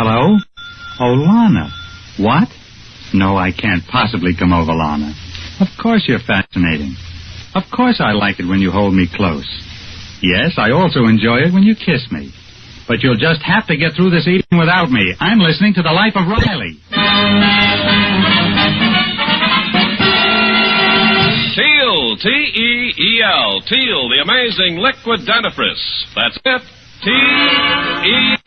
Hello? Oh, Lana. What? No, I can't possibly come over, Lana. Of course you're fascinating. Of course I like it when you hold me close. Yes, I also enjoy it when you kiss me. But you'll just have to get through this evening without me. I'm listening to The Life of Riley. Teal, T-E-E-L, Teal, the amazing liquid dentifrice. That's it, T-E-E-L.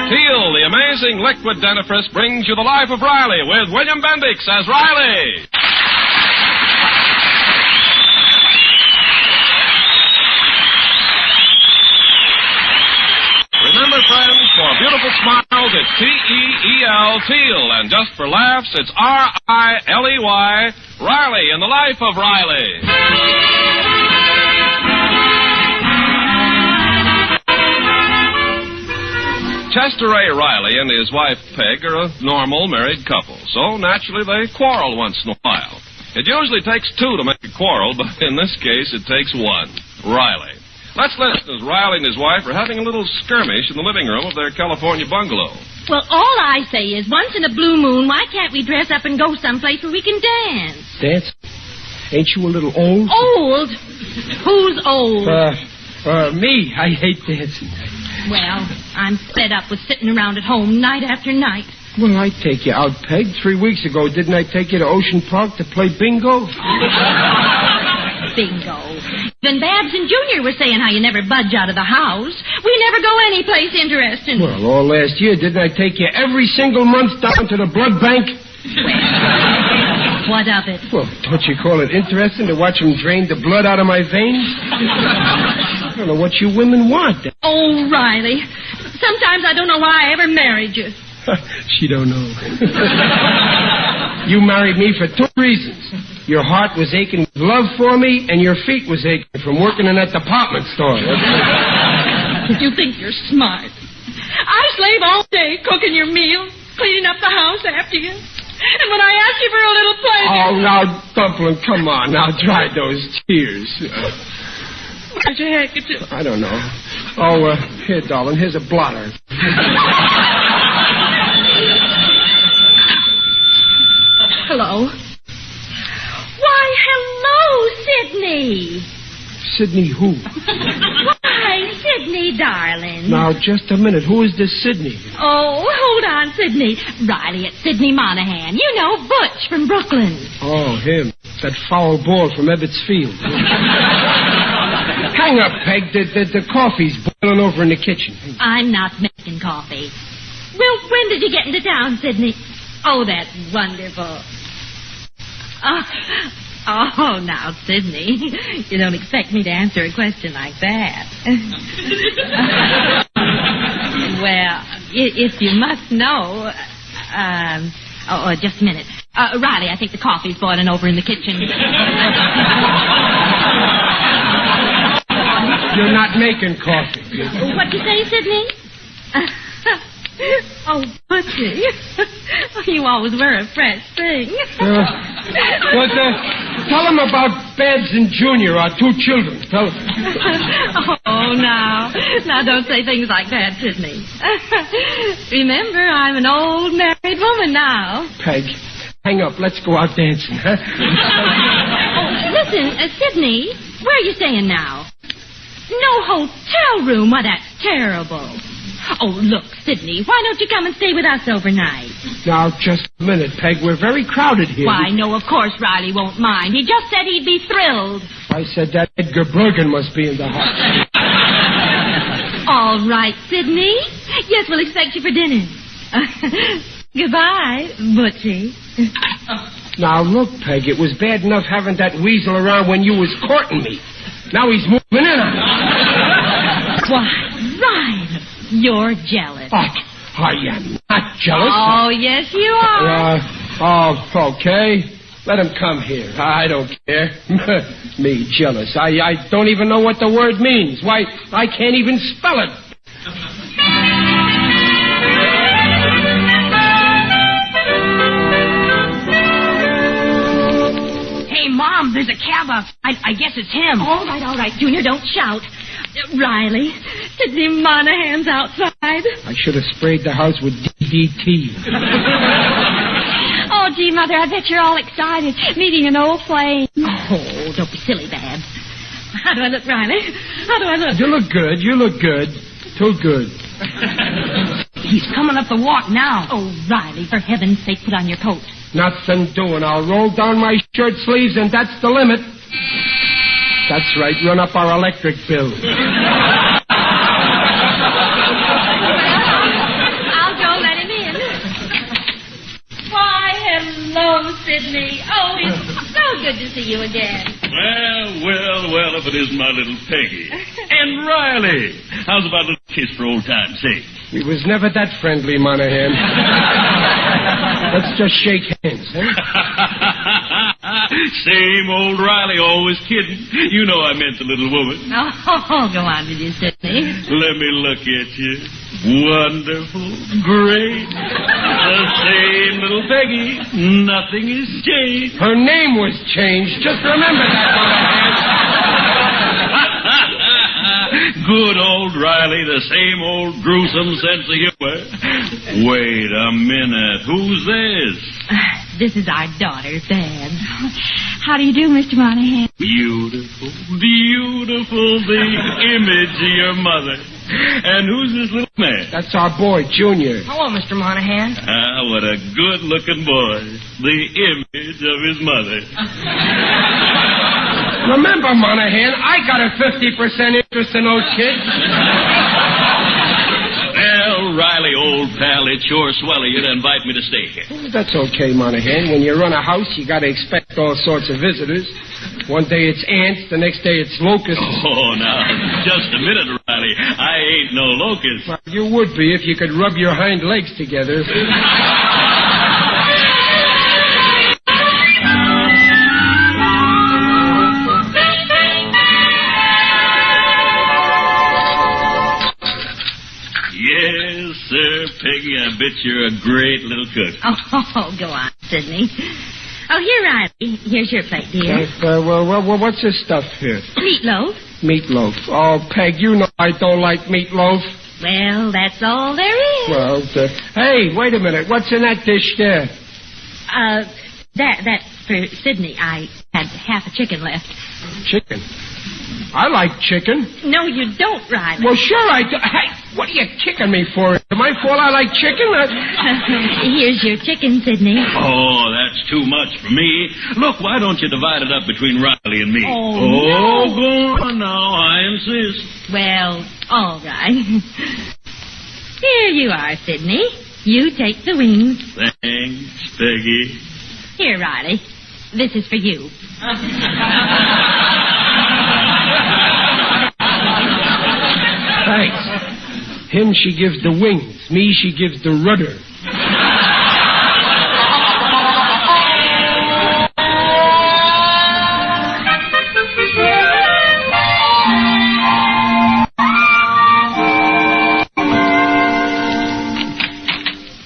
Teal, the amazing liquid dentifrice, brings you The Life of Riley with William Bendix as Riley. Remember, friends, for beautiful smiles, it's T-E-E-L, Teal. And just for laughs, it's R-I-L-E-Y, Riley in The Life of Riley. Chester A. Riley and his wife, Peg, are a normal married couple. So, naturally, they quarrel once in a while. It usually takes two to make a quarrel, but in this case, it takes one. Riley. Let's listen as Riley and his wife are having a little skirmish in the living room of their California bungalow. Well, all I say is, once in a blue moon, why can't we dress up and go someplace where we can dance? Dance? Ain't you a little old? Old? Who's old? Me. I hate dancing. Well, I'm fed up with sitting around at home night after night. Well, I'd take you out, Peg. 3 weeks ago, didn't I take you to Ocean Park to play bingo? Bingo. Then Babs and Junior were saying how you never budge out of the house. We never go anyplace interesting. Well, all last year, didn't I take you every single month down to the blood bank? Well, what of it? Well, don't you call it interesting to watch them drain the blood out of my veins? I don't know what you women want. Oh, Riley. Sometimes I don't know why I ever married you. She don't know. You married me for 2 reasons. Your heart was aching with love for me, and your feet was aching from working in that department store. You think you're smart. I slave all day cooking your meals, cleaning up the house after you. And when I ask you for a little pleasure... Oh, now, Dumplin', come on. Now, dry those tears. Where's your handkerchief? I don't know. Oh, here, darling, here's a blotter. Hello. Why, hello, Sidney. Sidney who? Why, Sidney, darling. Now, just a minute. Who is this Sidney? Oh, hold on, Sidney. Riley, it's Sidney Monahan. You know, Butch from Brooklyn. Oh, him. That foul ball from Ebbets Field. Hang up, Peg. The coffee's boiling over in the kitchen. I'm not making coffee. Well, when did you get into town, Sidney? Oh, that's wonderful. Oh, now, Sidney, you don't expect me to answer a question like that. Well, if you must know... just a minute. Riley, I think the coffee's boiling over in the kitchen. You're not making coffee. What'd you say, Sidney? Oh, Butchie. You always were a fresh thing. Tell him about Babs and Junior, our 2 children. Tell him. Oh, now don't say things like that, Sidney. Remember, I'm an old married woman now. Peg, hang up. Let's go out dancing, huh? Oh, listen, Sidney, where are you staying now? No hotel room. Why, that's terrible. Oh, look, Sidney, why don't you come and stay with us overnight? Now, just a minute, Peg. We're very crowded here. Why, no, of course Riley won't mind. He just said he'd be thrilled. I said that Edgar Bergen must be in the house. All right, Sidney. Yes, we'll expect you for dinner. Goodbye, Butchie. Now, look, Peg, it was bad enough having that weasel around when you was courting me. Now he's moving in on us. Why, Riley, you're jealous. Oh, I am not jealous. Oh, yes, you are. Okay. Let him come here. I don't care. Me jealous. I don't even know what the word means. Why, I can't even spell it. Hey, Mom, there's a cab outside. I guess it's him. All right, Junior, don't shout. Riley, Sidney Monahan's outside. I should have sprayed the house with DDT. Oh, gee, Mother, I bet you're all excited. Meeting an old flame. Oh, don't be silly, Babs. How do I look, Riley? How do I look? You look good. You look good. Too good. He's coming up the walk now. Oh, Riley, for heaven's sake, put on your coat. Nothing doing. I'll roll down my shirt sleeves, and that's the limit. That's right. Run up our electric bill. I'll go let him in. Why, hello, Sidney. Oh, it's so good to see you again. Well, if it isn't my little Peggy. And Riley. How's about a little kiss for old time's sake? We was never that friendly, Monahan. Let's just shake hands, huh? Same old Riley, always kidding. You know I meant the little woman. Oh, go on with you, Sidney. Let me look at you. Wonderful, great. The same little Peggy. Nothing has changed. Her name was changed. Just remember that, Monahan. Good old Riley, the same old gruesome sense of humor. Wait a minute. Who's this? This is our daughter, Babs. How do you do, Mr. Monahan? Beautiful, beautiful, the image of your mother. And who's this little man? That's our boy, Junior. Hello, Mr. Monahan. Ah, what a good-looking boy. The image of his mother. Remember, Monahan, I got a 50% interest in those kids. Well, Riley, old pal, it's sure swell of you to invite me to stay here. That's okay, Monahan. When you run a house, you got to expect all sorts of visitors. One day it's ants, the next day it's locusts. Oh, now, just a minute, Riley. I ain't no locust. Well, you would be if you could rub your hind legs together. Yes, sir, Peggy, I bet you're a great little cook. Oh, go on, Sidney. Oh, here, Riley. Here's your plate, dear. Well, what's this stuff here? Meatloaf. Meatloaf. Oh, Peg, you know I don't like meatloaf. Well, that's all there is. Well, hey, wait a minute. What's in that dish there? That's for Sidney. I had half a chicken left. Chicken? I like chicken. No, you don't, Riley. Well, sure I do. Hey, what are you kicking me for? Is it my fault I like chicken? Here's your chicken, Sidney. Oh, that's too much for me. Look, why don't you divide it up between Riley and me? Oh, no. Go on now, I insist. Well, all right. Here you are, Sidney. You take the wings. Thanks, Peggy. Here, Riley. This is for you. Thanks. Him, she gives the wings. Me, she gives the rudder.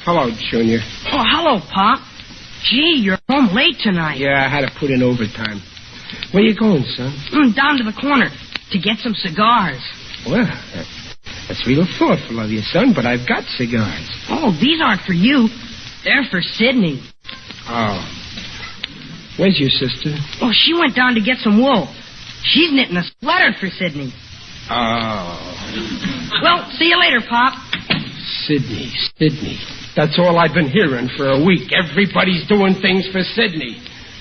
Hello, Junior. Oh, hello, Pop. Gee, you're home late tonight. Yeah, I had to put in overtime. Where you going, son? Down to the corner to get some cigars. Well, that's real thoughtful of you, son, but I've got cigars. Oh, these aren't for you. They're for Sidney. Oh. Where's your sister? Oh, she went down to get some wool. She's knitting a sweater for Sidney. Oh. Well, see you later, Pop. Sidney. That's all I've been hearing for a week. Everybody's doing things for Sidney.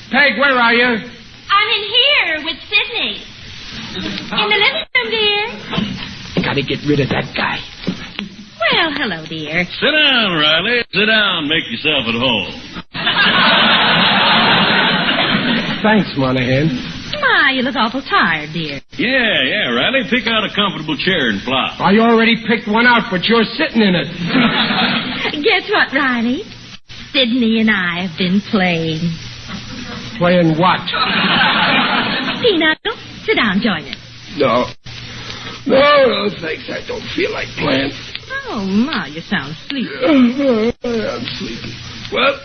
Peg, where are you? I'm in here with Sidney. In the living room, dear. Gotta get rid of that guy. Well, hello, dear. Sit down, Riley. Sit down. Make yourself at home. Thanks, Monahan. My, you look awful tired, dear. Yeah, Riley. Pick out a comfortable chair and flop. I already picked one out, but you're sitting in it. Guess what, Riley? Sidney and I have been playing. Playing what? Peanut, sit down, join us. No, thanks. I don't feel like playing. Oh, my, you sound sleepy. I'm sleepy. Well,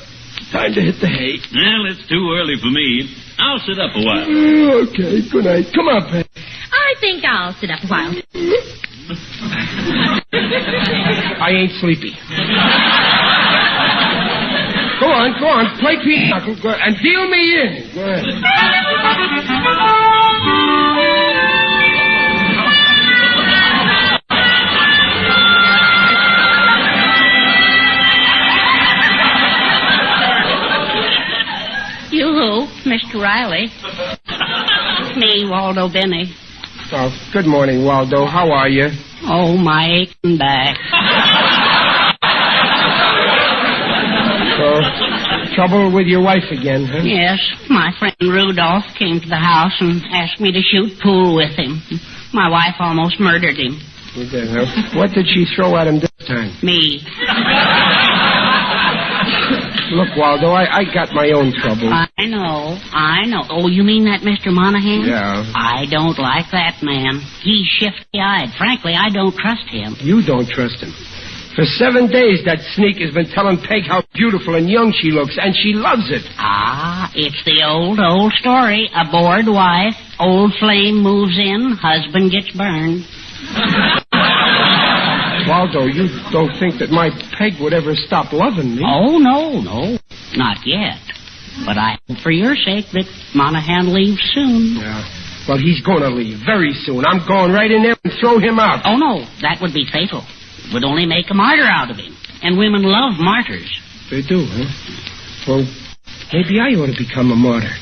time to hit the hay. Well, it's too early for me. I'll sit up a while. Okay, good night. Come on, Peg. I think I'll sit up a while. I ain't sleepy. Go on. Play pinochle and deal me in. Go ahead. You who? Mr. Riley. Me, Waldo Benny. Oh, good morning, Waldo. How are you? Oh, my aching back. So, trouble with your wife again, huh? Yes, my friend Rudolph came to the house and asked me to shoot pool with him. My wife almost murdered him. You did, huh? What did she throw at him this time? Me. Look, Waldo, I got my own trouble. I know. Oh, you mean that Mr. Monahan? Yeah. I don't like that man. He's shifty-eyed. Frankly, I don't trust him. You don't trust him. For 7 days, that sneak has been telling Peg how beautiful and young she looks, and she loves it. Ah, it's the old story. A bored wife, old flame moves in, husband gets burned. Waldo, you don't think that my Peg would ever stop loving me? Oh, no. Not yet. But I hope for your sake that Monahan leaves soon. Yeah. Well, he's going to leave very soon. I'm going right in there and throw him out. Oh, no. That would be fatal. It would only make a martyr out of him. And women love martyrs. They do, huh? Well, maybe I ought to become a martyr.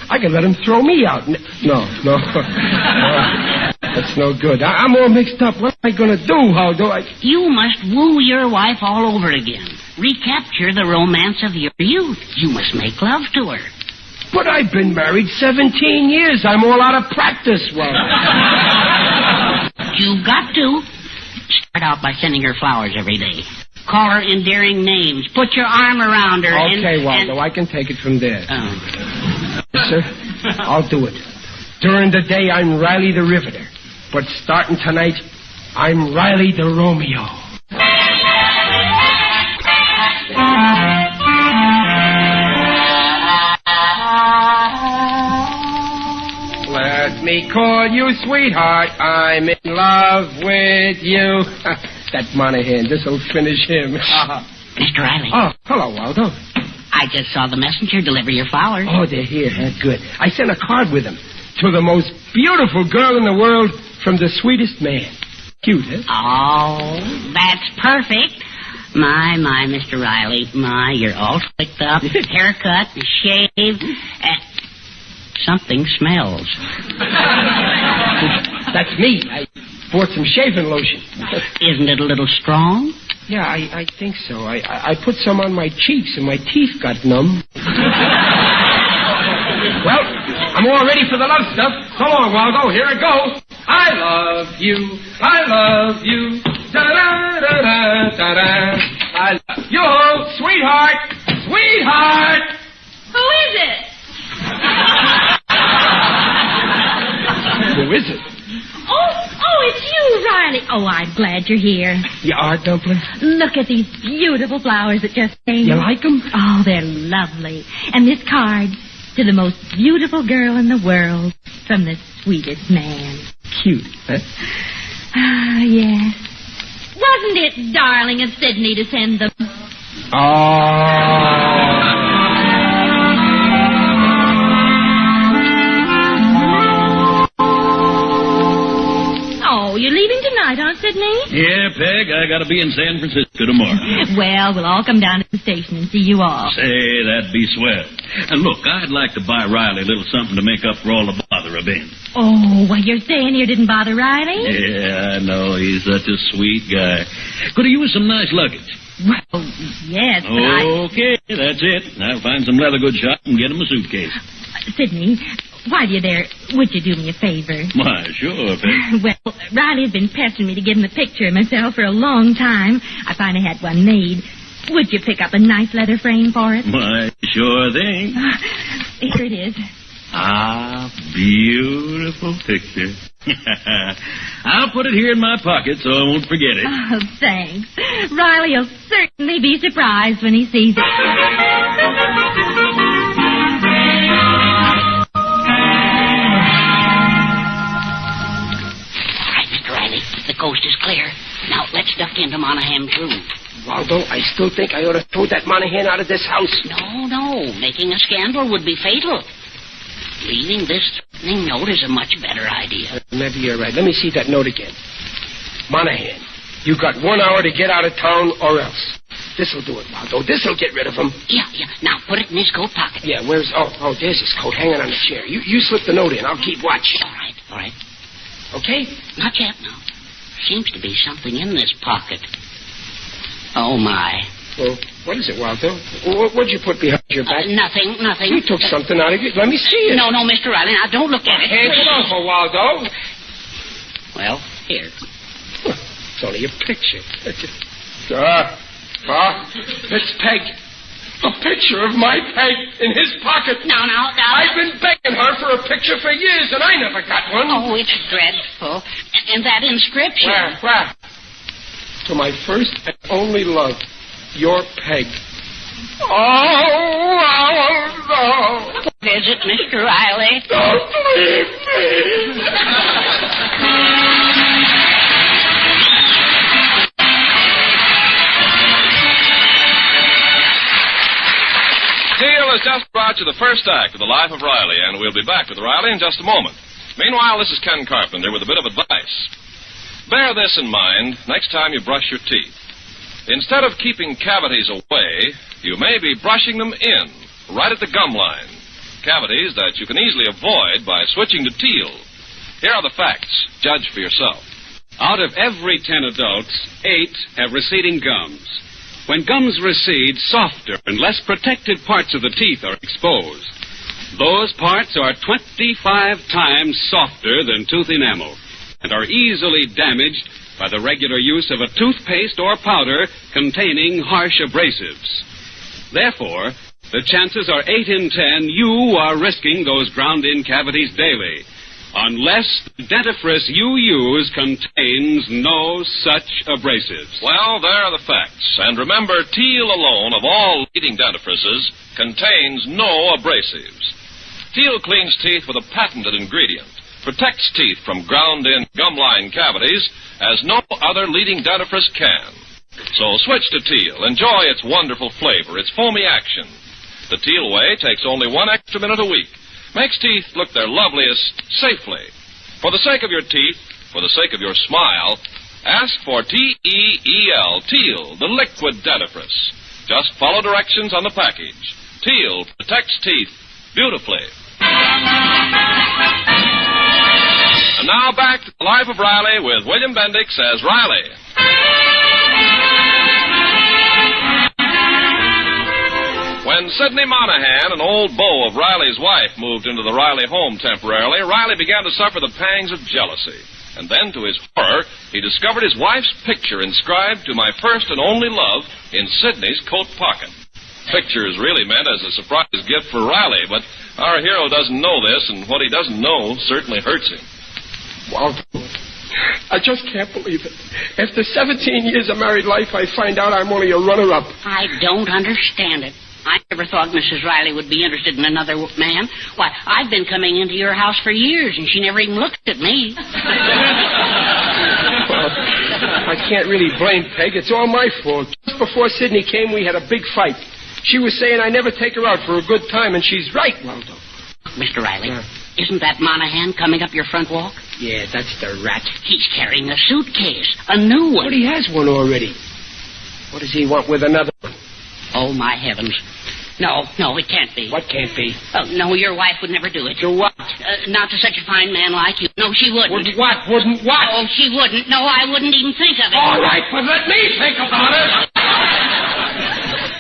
I could let him throw me out. No. That's no good. I'm all mixed up. What am I going to do, Waldo? You must woo your wife all over again. Recapture the romance of your youth. You must make love to her. But I've been married 17 years. I'm all out of practice, Waldo. You've got to. Start out by sending her flowers every day. Call her endearing names. Put your arm around her. Okay, Waldo, I can take it from there. Yes, sir, I'll do it. During the day, I'm Riley the Riveter. But starting tonight, I'm Riley the Romeo. Let me call you sweetheart. I'm in love with you. That Monahan, this'll finish him. Mr. Riley. Oh, hello, Waldo. I just saw the messenger deliver your flowers. Oh, they're here. Good. I sent a card with them to the most beautiful girl in the world from the sweetest man. Cute, huh? Oh, that's perfect. My, Mr. Riley. My, you're all slicked up, haircut, shaved. Something smells. That's me. I bought some shaving lotion. Isn't it a little strong? Yeah, I think so. I put some on my cheeks and my teeth got numb. Well, I'm all ready for the love stuff. So long, Waldo. Here it goes. I love you. I love you. Da-da-da-da-da-da. I love you, sweetheart. Sweetheart. Who is it? Who is it? Oh, it's you, Riley. Oh, I'm glad you're here. You are, Dumpling? Look at these beautiful flowers that just came. You like them? Oh, they're lovely. And this card, to the most beautiful girl in the world, from the sweetest man. Cute, huh? Ah, yes. Wasn't it darling of Sidney to send them? Oh, you're leaving tonight, Aunt Sidney? Yeah, Peg, I gotta be in San Francisco tomorrow. Well, we'll all come down to the station and see you all. Say, that'd be swell. And look, I'd like to buy Riley a little something to make up for all the bother I've been. Oh, what you're saying here didn't bother Riley? Yeah, I know. He's such a sweet guy. Could have used some nice luggage. Well, yes, but Okay, that's it. I'll find some leather goods shop and get him a suitcase. Sidney, while you're there, would you do me a favor? Why, sure, Peg. Well, Riley's been pestering me to give him a picture of myself for a long time. I finally had one made. Would you pick up a nice leather frame for it? Why, sure thing. Here it is. Ah, beautiful picture. I'll put it here in my pocket so I won't forget it. Oh, thanks. Riley'll certainly be surprised when he sees it. stuck into Monahan's room. Waldo, I still think I ought to throw that Monahan out of this house. No. Making a scandal would be fatal. Leaving this threatening note is a much better idea. Maybe you're right. Let me see that note again. Monahan, you got 1 hour to get out of town or else. This'll do it, Waldo. This'll get rid of him. Yeah. Now, put it in his coat pocket. Yeah, where's... Oh, there's his coat hanging on the chair. You slip the note in. I'll keep watch. All right. Okay? Not yet, no. Seems to be something in this pocket. Oh, my. Well, what is it, Waldo? What'd you put behind your back? Nothing. You took something out of it. Let me see it. No, Mr. Riley. Now, don't look at it. Hand it over, Waldo. Well, here. It's only a picture. It's Peg. A picture of my Peg in his pocket. No. I've been begging her for a picture for years, and I never got one. Oh, it's dreadful. And that inscription. Where? To my first and only love, your Peg. Oh, no. What is it, Mr. Riley? Don't leave me. Teal has just brought you the first act of The Life of Riley, and we'll be back with Riley in just a moment. Meanwhile, this is Ken Carpenter with a bit of advice. Bear this in mind next time you brush your teeth. Instead of keeping cavities away, you may be brushing them in, right at the gum line. Cavities that you can easily avoid by switching to Teal. Here are the facts. Judge for yourself. Out of every 10 adults, 8 have receding gums. When gums recede, softer and less protected parts of the teeth are exposed. Those parts are 25 times softer than tooth enamel and are easily damaged by the regular use of a toothpaste or powder containing harsh abrasives. Therefore, the chances are 8 in 10 you are risking those ground-in cavities daily, unless the dentifrice you use contains no such abrasives. Well, there are the facts. And remember, Teal alone, of all leading dentifrices, contains no abrasives. Teal cleans teeth with a patented ingredient, protects teeth from ground-in gum-line cavities as no other leading dentifrice can. So switch to Teal. Enjoy its wonderful flavor, its foamy action. The Teal way takes only 1 extra minute a week. Makes teeth look their loveliest safely. For the sake of your teeth, for the sake of your smile, ask for T-E-E-L, Teal, the liquid dentifrice. Just follow directions on the package. Teal protects teeth beautifully. And now back to The Life of Riley with William Bendix as Riley. When Sidney Monahan, an old beau of Riley's wife, moved into the Riley home temporarily, Riley began to suffer the pangs of jealousy. And then, to his horror, he discovered his wife's picture inscribed to my first and only love in Sidney's coat pocket. Picture is really meant as a surprise gift for Riley, but our hero doesn't know this, and what he doesn't know certainly hurts him. Waldo, I just can't believe it. After 17 years of married life, I find out I'm only a runner-up. I don't understand it. I never thought Mrs. Riley would be interested in another man. Why, I've been coming into your house for years, and she never even looked at me. Well, I can't really blame Peg. It's all my fault. Just before Sidney came, we had a big fight. She was saying I never take her out for a good time, and she's right, Waldo. Mr. Riley, isn't that Monahan coming up your front walk? Yeah, that's the rat. He's carrying a suitcase, a new one. But he has one already. What does he want with another one? Oh, my heavens. No, it can't be. What can't be? Oh, no, your wife would never do it. Do what? Not to such a fine man like you. No, she wouldn't. Wouldn't what? Wouldn't what? Oh, she wouldn't. No, I wouldn't even think of it. All right, but let me think about it.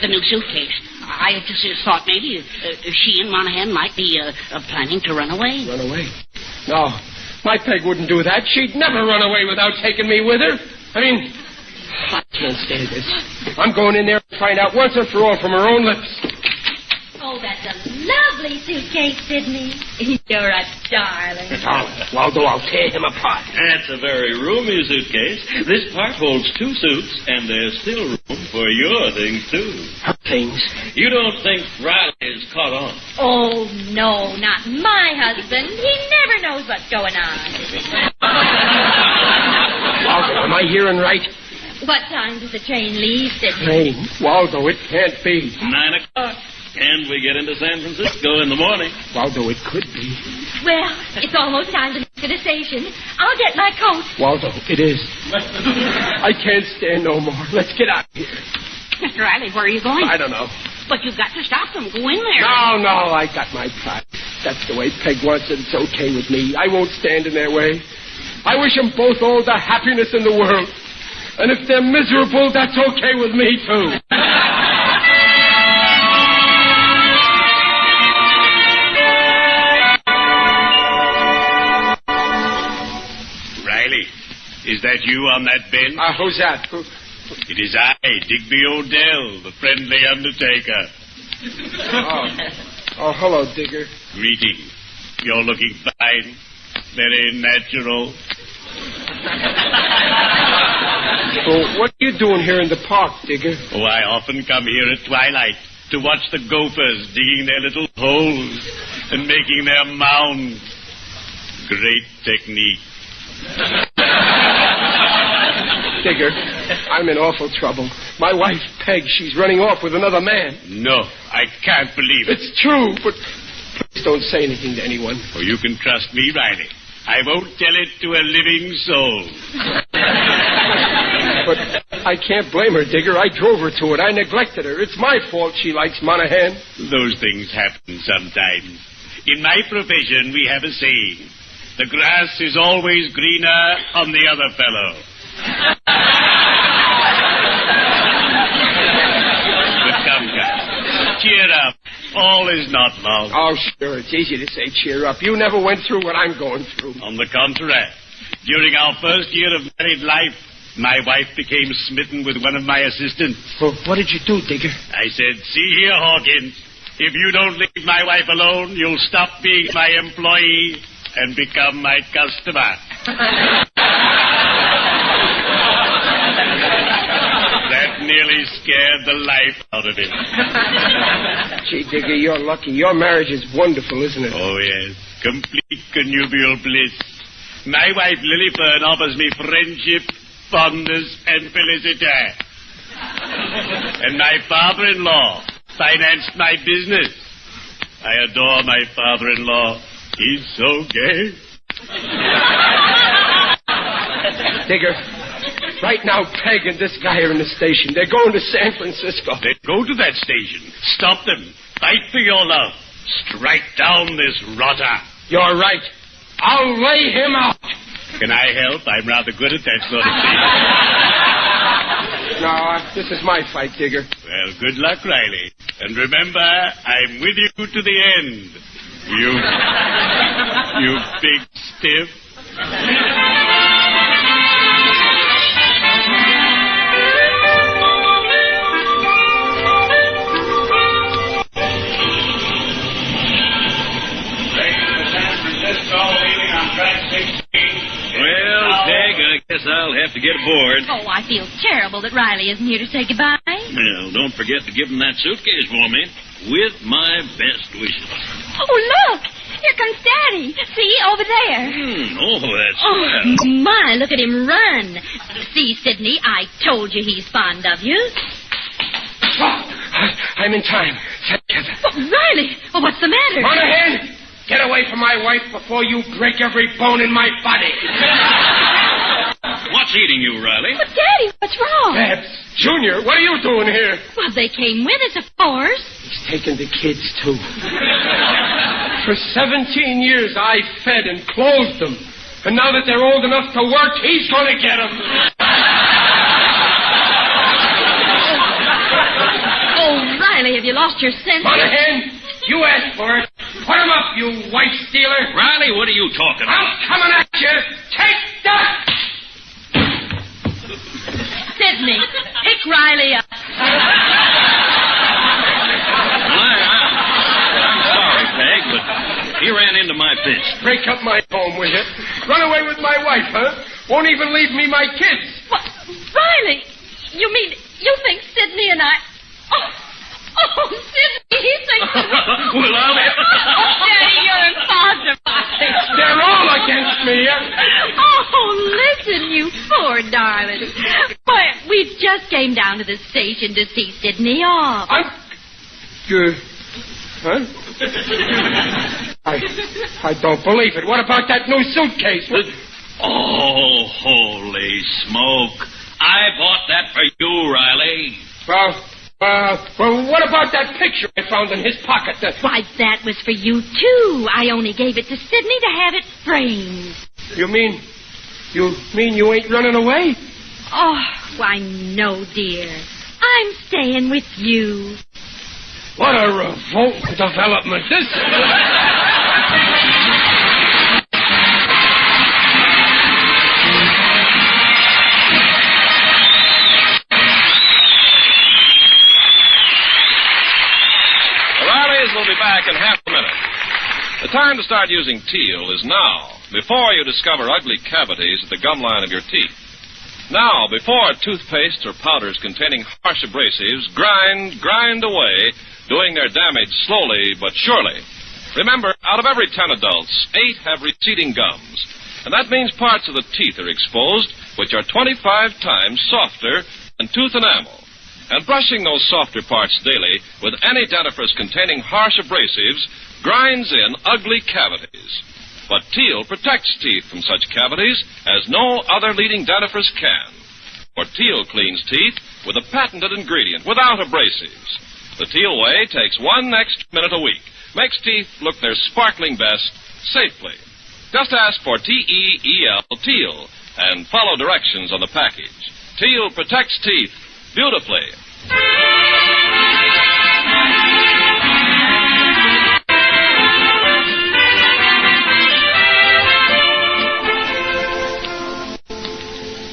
The new suitcase. I just thought maybe she and Monahan might be planning to run away. Run away? No, my Peg wouldn't do that. She'd never run away without taking me with her. I mean, I can't stand this. I'm going in there to find out once and for all from her own lips. Oh, that's a lovely suitcase, Sidney. You're a darling. Waldo, I'll tear him apart. That's a very roomy suitcase. This part holds 2 suits, and there's still room for your things, too. Her things? You don't think Riley is caught on? Oh, no, not my husband. He never knows what's going on. Waldo, am I hearing right? What time does the train leave, Sidney? Train? Waldo, it can't be. 9 o'clock. And we get into San Francisco in the morning. Waldo, it could be. Well, it's almost time to leave the station. I'll get my coat. Waldo, it is. I can't stand no more. Let's get out of here. Mr. Riley, where are you going? I don't know. But you've got to stop them. Go in there. No, I got my pride. That's the way Peg wants it. It's okay with me. I won't stand in their way. I wish them both all the happiness in the world. And if they're miserable, that's okay with me, too. Riley, is that you on that bench? Who's that? It is I, Digby Odell, the friendly undertaker. Oh, hello, Digger. Greetings. You're looking fine. Very natural. Well, what are you doing here in the park, Digger? Oh, I often come here at twilight to watch the gophers digging their little holes and making their mounds. Great technique. Digger, I'm in awful trouble. My wife, Peg, she's running off with another man. No, I can't believe it. It's true, but please don't say anything to anyone. Oh, you can trust me, Riley. I won't tell it to a living soul. But I can't blame her, Digger. I drove her to it. I neglected her. It's my fault she likes Monahan. Those things happen sometimes. In my profession, we have a saying. The grass is always greener on the other fellow. But come. Cheer up. All is not lost. Oh, sure. It's easy to say cheer up. You never went through what I'm going through. On the contrary, during our first year of married life, my wife became smitten with one of my assistants. Well, what did you do, Digger? I said, see here, Hawkins, if you don't leave my wife alone, you'll stop being my employee and become my customer. That nearly scared the life out of him. Gee, Digger, you're lucky. Your marriage is wonderful, isn't it? Oh, yes. Complete connubial bliss. My wife, Lillyfern, offers me friendship, fondness, and felicity. And my father-in-law financed my business. I adore my father-in-law. He's so gay. Digger, right now, Peg and this guy are in the station. They're going to San Francisco. Then go to that station. Stop them. Fight for your love. Strike down this rotter. You're right. I'll lay him out. Can I help? I'm rather good at that sort of thing. No, this is my fight, Digger. Well, good luck, Riley. And remember, I'm with you to the end. You big stiff. I'll have to get aboard. Oh, I feel terrible that Riley isn't here to say goodbye. Well, don't forget to give him that suitcase for me. With my best wishes. Oh, look! Here comes Daddy. See, over there. Oh, that's Oh, my, look at him run. See, Sidney, I told you he's fond of you. Oh, I'm in time. Oh, Riley! Oh, what's the matter? Monahan, get away from my wife before you break every bone in my body. What's eating you, Riley? But, Daddy, what's wrong? Babs, Junior, what are you doing here? Well, they came with us, of course. He's taken the kids, too. For 17 years, I fed and clothed them. And now that they're old enough to work, he's going to get them. Oh, Riley, have you lost your sense? Monahan, you asked for it. Put him up, you wife stealer. Riley, what are you talking about? I'm coming at you. Take that! Sidney, pick Riley up. I'm sorry, Peg, but he ran into my fist. Break up my home with you. Run away with my wife, huh? Won't even leave me my kids. What? Riley, you mean you think Sidney and I... Oh, Sidney, he thinks that... Well, I'll... Daddy, you're impossible. They're all against me. Oh, listen, you poor darling. Why, we came down to the station to see Sidney off. Huh? I don't believe it. What about that new suitcase? Oh, holy smoke. I bought that for you, Riley. Well, what about that picture I found in his pocket? Why, that was for you, too. I only gave it to Sidney to have it framed. You mean you ain't running away? Oh, why, no, dear. I'm staying with you. What a revolting development this is. We'll be back in half a minute. The time to start using teal is now, before you discover ugly cavities at the gum line of your teeth. Now, before toothpastes or powders containing harsh abrasives grind away, doing their damage slowly but surely. Remember, out of every 10 adults, 8 have receding gums. And that means parts of the teeth are exposed which are 25 times softer than tooth enamel. And brushing those softer parts daily with any dentifrice containing harsh abrasives grinds in ugly cavities. But teal protects teeth from such cavities as no other leading dentifrice can. For teal cleans teeth with a patented ingredient without abrasives. The Teal Way takes 1 extra minute a week, makes teeth look their sparkling best safely. Just ask for T-E-E-L, Teal, and follow directions on the package. Teal protects teeth beautifully.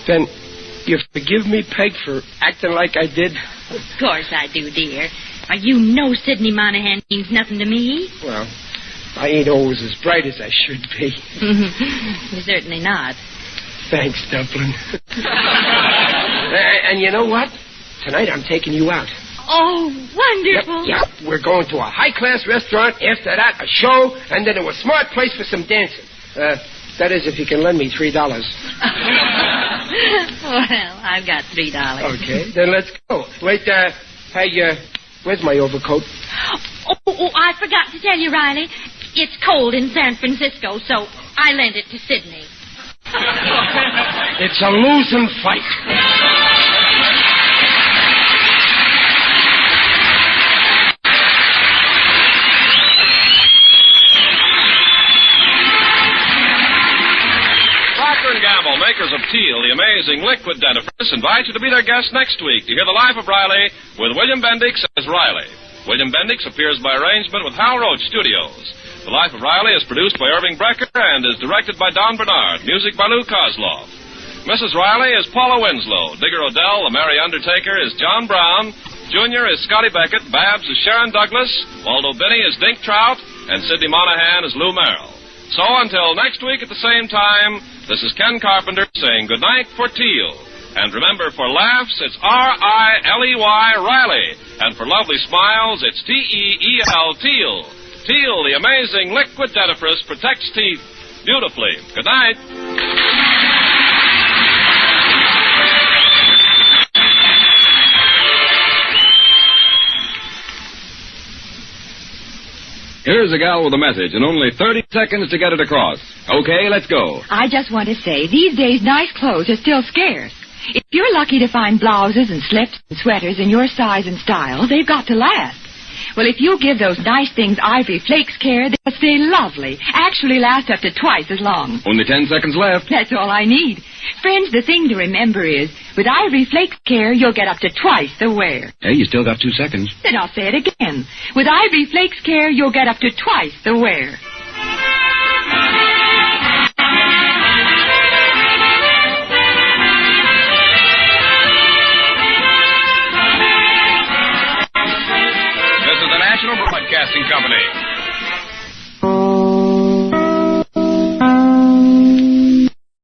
Then you forgive me, Peg, for acting like I did? Of course I do, dear. You know Sidney Monahan means nothing to me. Well, I ain't always as bright as I should be. You're certainly not. Thanks, Dumpling. And you know what? Tonight I'm taking you out. Oh, wonderful. Yep. We're going to a high-class restaurant. After that, a show, and then to a smart place for some dancing. That is, if you can lend me $3. Well, I've got $3. Okay, then let's go. Wait, hey, where's my overcoat? Oh, I forgot to tell you, Riley. It's cold in San Francisco, so I lent it to Sidney. It's a losing fight. Gamble, makers of Teal, the amazing liquid dentifrice, invite you to be their guest next week to hear The Life of Riley with William Bendix as Riley. William Bendix appears by arrangement with Hal Roach Studios. The Life of Riley is produced by Irving Brecker and is directed by Don Bernard. Music by Lou Kozloff. Mrs. Riley is Paula Winslow. Digger Odell, the Merry Undertaker, is John Brown. Junior is Scotty Beckett. Babs is Sharon Douglas. Waldo Binney is Dink Trout. And Sidney Monahan is Lou Merrill. So until next week at the same time, this is Ken Carpenter saying goodnight for Teal. And remember, for laughs, it's R-I-L-E-Y, Riley. And for lovely smiles, it's T-E-E-L, Teal. Teal, the amazing liquid dentifrice, protects teeth beautifully. Good night. Here's a gal with a message, and only 30 seconds to get it across. Okay, let's go. I just want to say, these days, nice clothes are still scarce. If you're lucky to find blouses and slips and sweaters in your size and style, they've got to last. Well, if you give those nice things Ivory Flakes care, they'll stay lovely. Actually last up to twice as long. Only 10 seconds left. That's all I need. Friends, the thing to remember is, with Ivory Flakes care, you'll get up to twice the wear. Hey, you still got 2 seconds. Then I'll say it again. With Ivory Flakes care, you'll get up to twice the wear.